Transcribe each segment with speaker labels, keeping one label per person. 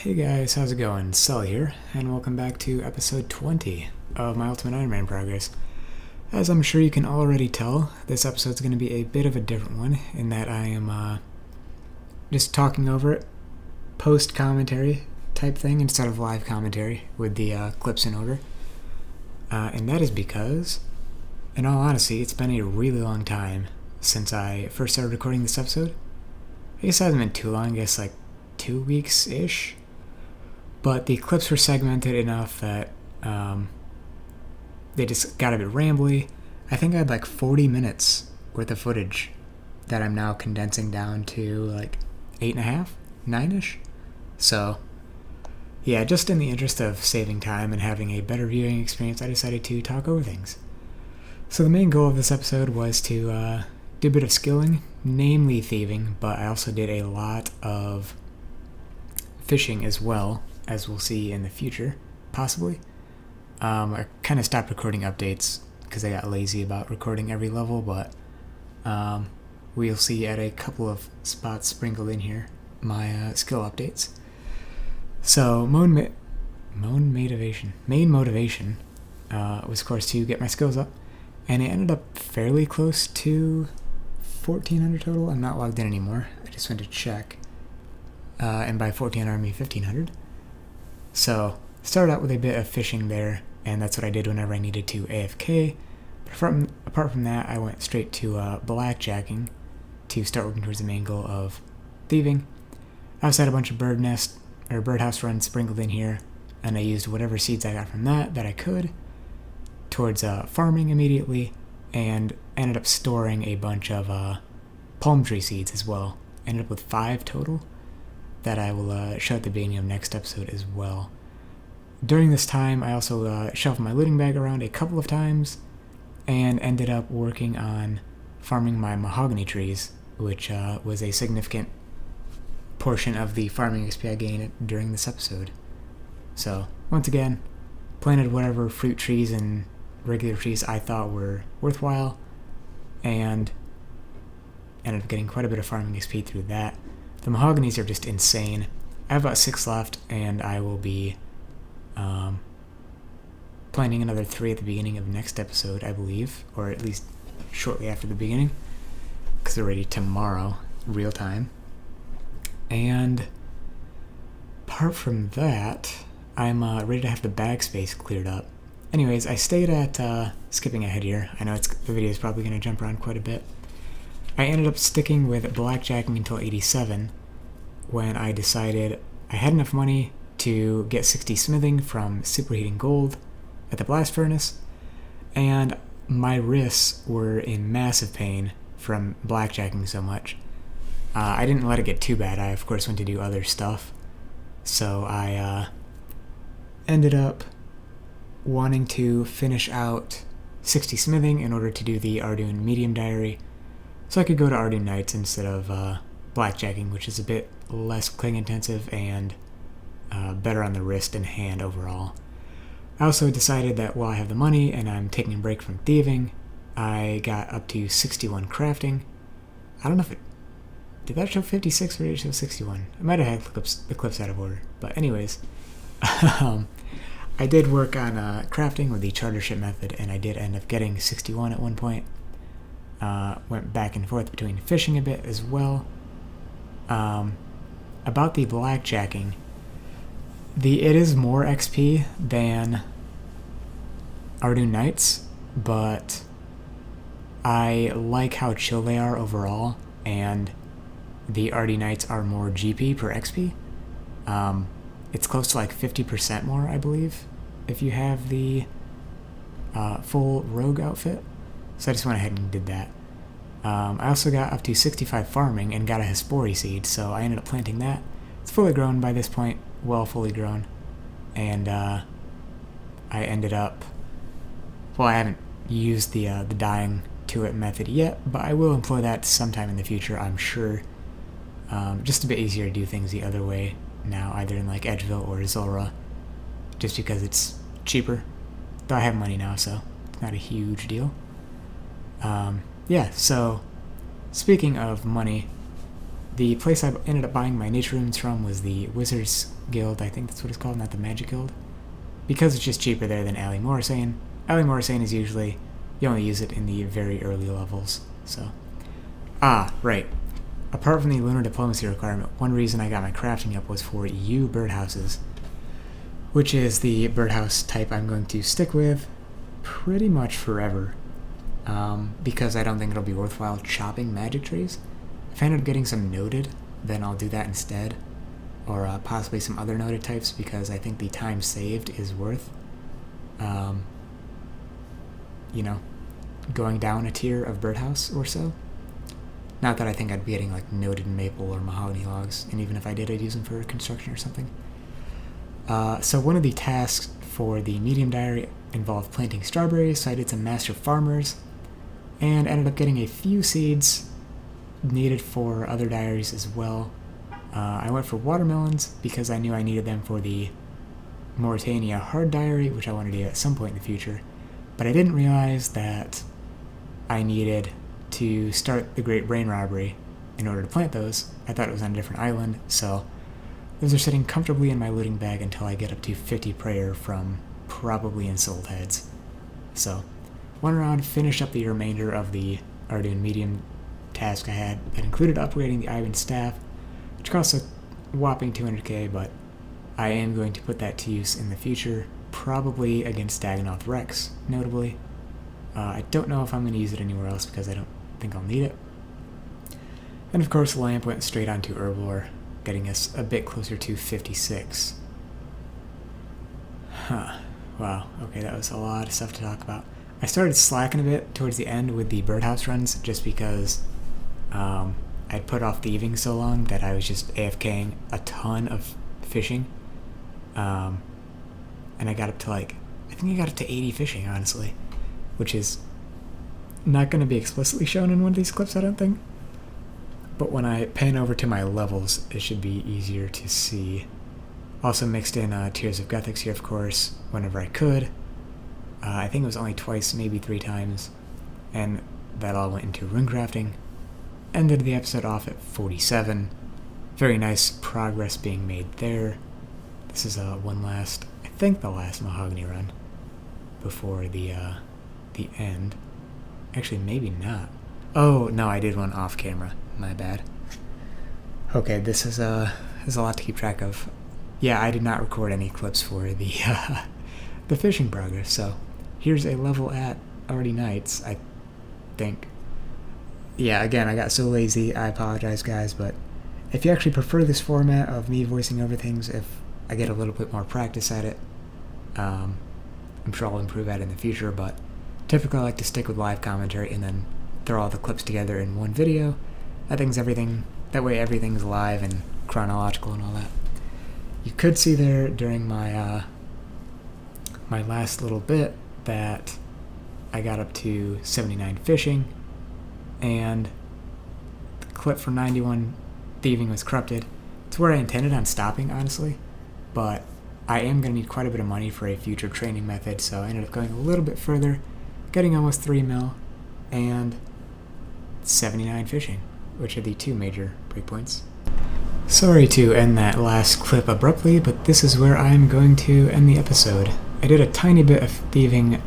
Speaker 1: Hey guys, how's it going? Sully here, and welcome back to episode 20 of my Ultimate Ironman progress. As I'm sure you can already tell, this episode's going to be a bit of a different one in that I am just talking over it, post-commentary type thing instead of live commentary with the clips in order. And that is because, in all honesty, it's been a really long time since I first started recording this episode. I guess it hasn't been too long, I guess like 2 weeks-ish. But the clips were segmented enough that they just got a bit rambly. I think I had like 40 minutes worth of footage that I'm now condensing down to like 8.5, 9-ish. So, yeah, just in the interest of saving time and having a better viewing experience, I decided to talk over things. So the main goal of this episode was to do a bit of skilling, namely thieving, but I also did a lot of fishing as well, as we'll see in the future, possibly. I kind of stopped recording updates because I got lazy about recording every level, but we'll see at a couple of spots sprinkled in here my skill updates. So main motivation was, of course, to get my skills up, and it ended up fairly close to 1,400 total. I'm not logged in anymore. I just went to check, and by 1,400 I mean 1,500. So, started out with a bit of fishing there, and that's what I did whenever I needed to AFK. But apart from that, I went straight to blackjacking to start working towards the main goal of thieving. I also had a bunch of birdhouse runs sprinkled in here, and I used whatever seeds I got from that I could towards farming immediately, and ended up storing a bunch of palm tree seeds as well. Ended up with 5 total that I will show at the beginning of next episode as well. During this time, I also shuffled my looting bag around a couple of times and ended up working on farming my mahogany trees, which was a significant portion of the farming XP I gained during this episode. So, once again, planted whatever fruit trees and regular trees I thought were worthwhile, and ended up getting quite a bit of farming XP through that. The mahoganies are just insane. I have about 6 left, and I will be planting another 3 at the beginning of next episode, I believe, or at least shortly after the beginning, because they're ready tomorrow, real time. And apart from that, I'm ready to have the bag space cleared up. Anyways, I stayed at, skipping ahead here, I know the video is probably going to jump around quite a bit. I ended up sticking with blackjacking until 87 when I decided I had enough money to get 60 smithing from superheating gold at the blast furnace, and my wrists were in massive pain from blackjacking so much. I didn't let it get too bad. I, of course, went to do other stuff, so I ended up wanting to finish out 60 smithing in order to do the Ardoon medium diary, so I could go to Ardoon Nights instead of blackjacking, which is a bit less cling intensive and better on the wrist and hand overall. I also decided that while I have the money and I'm taking a break from thieving, I got up to 61 crafting. I don't know if did that show 56 or did it show 61? I might have had the clips out of order, but anyways, I did work on crafting with the charter ship method, and I did end up getting 61 at one point. Went back and forth between fishing a bit as well. About the blackjacking, it is more XP than Ardoon Nights, but I like how chill they are overall, and the Ardoon Nights are more GP per XP. It's close to like 50% more, I believe, if you have the full rogue outfit. So I just went ahead and did that. I also got up to 65 farming and got a Hespori seed, so I ended up planting that. It's fully grown by this point, well fully grown. And I ended up, well, I haven't used the dying to it method yet, but I will employ that sometime in the future, I'm sure. Just a bit easier to do things the other way now, either in like Edgeville or Zolra, just because it's cheaper. Though I have money now, so it's not a huge deal. Yeah, so speaking of money, The place I ended up buying my niche runes from was the Wizards Guild, I think that's what it's called, not the Magic Guild. Because it's just cheaper there than Ali Morisane. Ali Morisane is usually, you only use it in the very early levels, so. Right. Apart from the lunar diplomacy requirement, one reason I got my crafting up was for U birdhouses, which is the birdhouse type I'm going to stick with pretty much forever, because I don't think it'll be worthwhile chopping magic trees. If I end up getting some noted, then I'll do that instead, or possibly some other noted types, because I think the time saved is worth, going down a tier of birdhouse or so. Not that I think I'd be getting like noted maple or mahogany logs, and even if I did, I'd use them for construction or something. So one of the tasks for the medium diary involved planting strawberries, so I did some master farmers, and ended up getting a few seeds needed for other diaries as well. I went for watermelons because I knew I needed them for the Mauritania hard diary, which I wanted to do at some point in the future, but I didn't realize that I needed to start the Great Brain Robbery in order to plant those. I thought it was on a different island, so those are sitting comfortably in my looting bag until I get up to 50 prayer from probably Ensouled Heads. So, went around, finished up the remainder of the Arduin medium task I had that included upgrading the Iron staff, which costs a whopping 200k, but I am going to put that to use in the future, probably against Dagannoth Rex, notably. I don't know if I'm going to use it anywhere else because I don't think I'll need it. And of course, the lamp went straight onto Herblore, getting us a bit closer to 56. Wow, okay, that was a lot of stuff to talk about. I started slacking a bit towards the end with the birdhouse runs just because I'd put off thieving so long that I was just AFKing a ton of fishing. And I got up to I think I got up to 80 fishing, honestly, which is not going to be explicitly shown in one of these clips, I don't think. But when I pan over to my levels, it should be easier to see. Also mixed in Tears of Gothics here, of course, whenever I could. I think it was only twice, maybe 3 times, and that all went into rune crafting. Ended the episode off at 47. Very nice progress being made there. This is one last, I think the last mahogany run before the end. Actually, maybe not. Oh, no, I did one off camera. My bad. Okay, this is a lot to keep track of. Yeah, I did not record any clips for the fishing progress, so here's a level at Already Nights, I think. Yeah, again, I got so lazy, I apologize, guys, but if you actually prefer this format of me voicing over things, if I get a little bit more practice at it, I'm sure I'll improve at it in the future, but typically I like to stick with live commentary and then throw all the clips together in one video. That way everything's live and chronological and all that. You could see there during my my last little bit that I got up to 79 fishing, and the clip for 91 thieving was corrupted. It's where I intended on stopping, honestly, but I am going to need quite a bit of money for a future training method, so I ended up going a little bit further, getting almost 3 mil, and 79 fishing, which are the 2 major breakpoints. Sorry to end that last clip abruptly, but this is where I'm going to end the episode. I did a tiny bit of thieving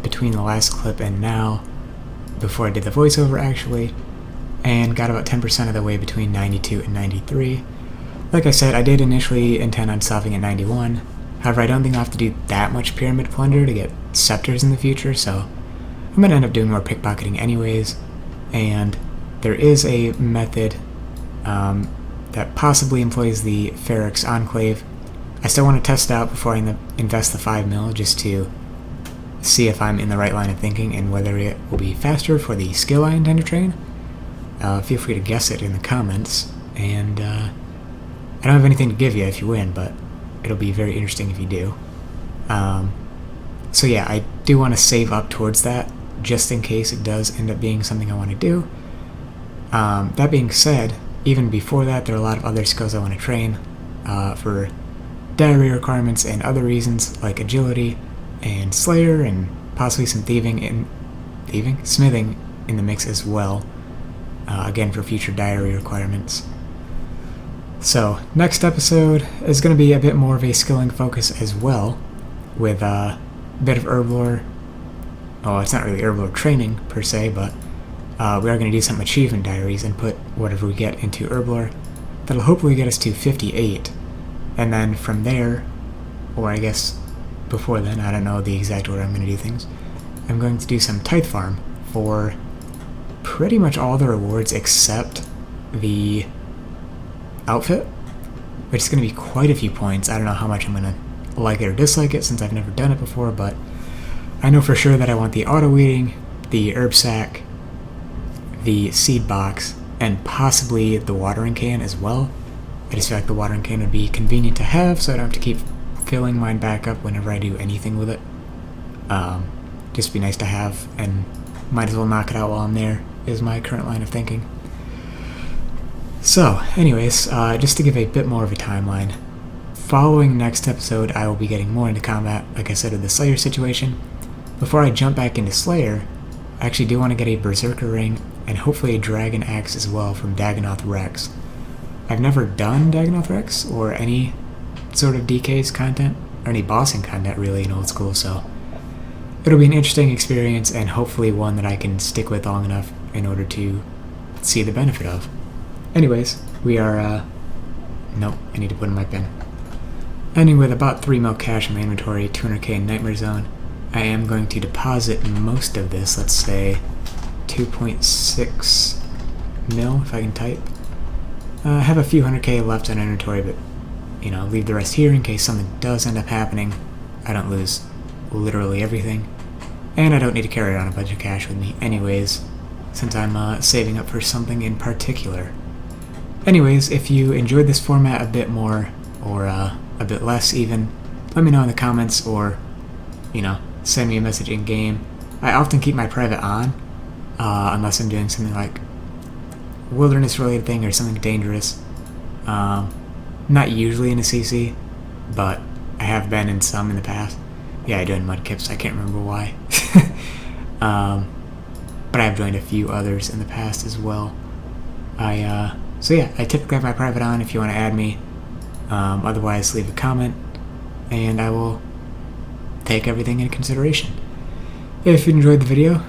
Speaker 1: between the last clip and now, before I did the voiceover actually, and got about 10% of the way between 92 and 93. Like I said, I did initially intend on stopping at 91, however I don't think I'll have to do that much pyramid plunder to get scepters in the future, so I'm going to end up doing more pickpocketing anyways, and there is a method that possibly employs the Ferrex Enclave. I still want to test it out before I invest the 5 mil, just to see if I'm in the right line of thinking and whether it will be faster for the skill I intend to train. Feel free to guess it in the comments, and I don't have anything to give you if you win, but it'll be very interesting if you do. So yeah, I do want to save up towards that, just in case it does end up being something I want to do. That being said, even before that, there are a lot of other skills I want to train for diary requirements and other reasons, like agility and Slayer, and possibly some smithing in the mix as well. again for future diary requirements. So next episode is going to be a bit more of a skilling focus as well, with a bit of herblore. Well, it's not really herblore training per se, but we are going to do some achievement diaries and put whatever we get into herblore. That'll hopefully get us to 58, and then from there, or I guess before then, I don't know the exact order I'm going to do things, I'm going to do some tithe farm for pretty much all the rewards except the outfit, which is going to be quite a few points. I don't know how much I'm going to like it or dislike it since I've never done it before, but I know for sure that I want the auto weeding, the herb sack, the seed box, and possibly the watering can as well. I just feel like the watering can would be convenient to have, so I don't have to keep filling mine back up whenever I do anything with it. Just be nice to have, and might as well knock it out while I'm there, is my current line of thinking. So, anyways, just to give a bit more of a timeline, following next episode, I will be getting more into combat, like I said, with the Slayer situation. Before I jump back into Slayer, I actually do want to get a Berserker Ring, and hopefully a Dragon Axe as well from Dagonoth Rex. I've never done Dagonoth Rex, or any sort of DK's content, or any bossing content really in old school, so it'll be an interesting experience, and hopefully one that I can stick with long enough in order to see the benefit of. Anyways, we are, nope, I need to put in my pin. Ending with about 3 mil cash in my inventory, 200k in Nightmare Zone. I am going to deposit most of this, let's say 2.6 mil if I can type. I have a few 100k left in inventory, but, you know, leave the rest here in case something does end up happening. I don't lose literally everything. And I don't need to carry around a bunch of cash with me anyways, since I'm saving up for something in particular. Anyways, if you enjoyed this format a bit more, or a bit less even, let me know in the comments, or, you know, send me a message in-game. I often keep my private on, unless I'm doing something like wilderness-related thing or something dangerous. Not usually in a CC, but I have been in some in the past. Yeah, I joined Mudkips, I can't remember why. But I have joined a few others in the past as well. So yeah, I typically have my private on if you want to add me. Otherwise, leave a comment, and I will take everything into consideration. If you enjoyed the video,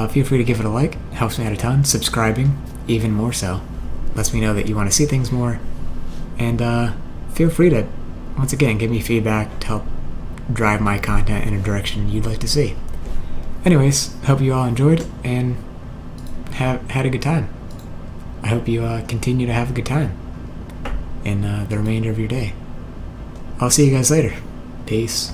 Speaker 1: feel free to give it a like. It helps me out a ton. Subscribing, even more so. Lets me know that you want to see things more. And feel free to, once again, give me feedback to help drive my content in a direction you'd like to see. Anyways, hope you all enjoyed and had a good time. I hope you continue to have a good time in the remainder of your day. I'll see you guys later. Peace.